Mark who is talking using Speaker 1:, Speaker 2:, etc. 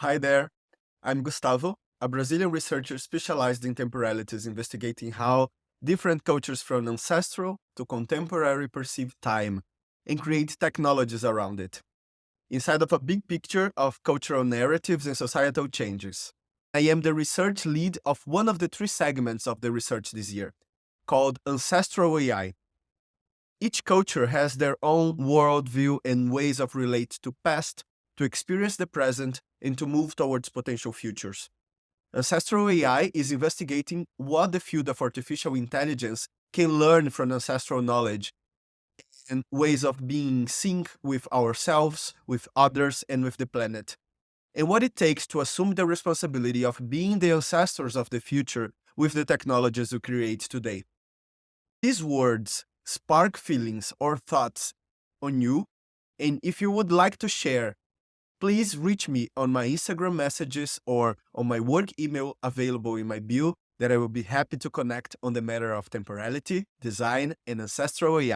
Speaker 1: Hi there, I'm Gustavo, a Brazilian researcher specialized in temporalities, investigating how different cultures from ancestral to contemporary perceive time and create technologies around it, inside of a big picture of cultural narratives and societal changes. I am the research lead of one of the three segments of the research this year, called Ancestral AI. Each culture has their own worldview and ways of relate to past, to experience the present, and to move towards potential futures. Ancestral AI is investigating what the field of artificial intelligence can learn from ancestral knowledge and ways of being in sync with ourselves, with others, and with the planet, and what it takes to assume the responsibility of being the ancestors of the future with the technologies we create today. These words spark feelings or thoughts on you, and if you would like to share, please reach me on my Instagram messages or on my work email available in my bio that I will be happy to connect on the matter of temporality, design, and ancestral AI.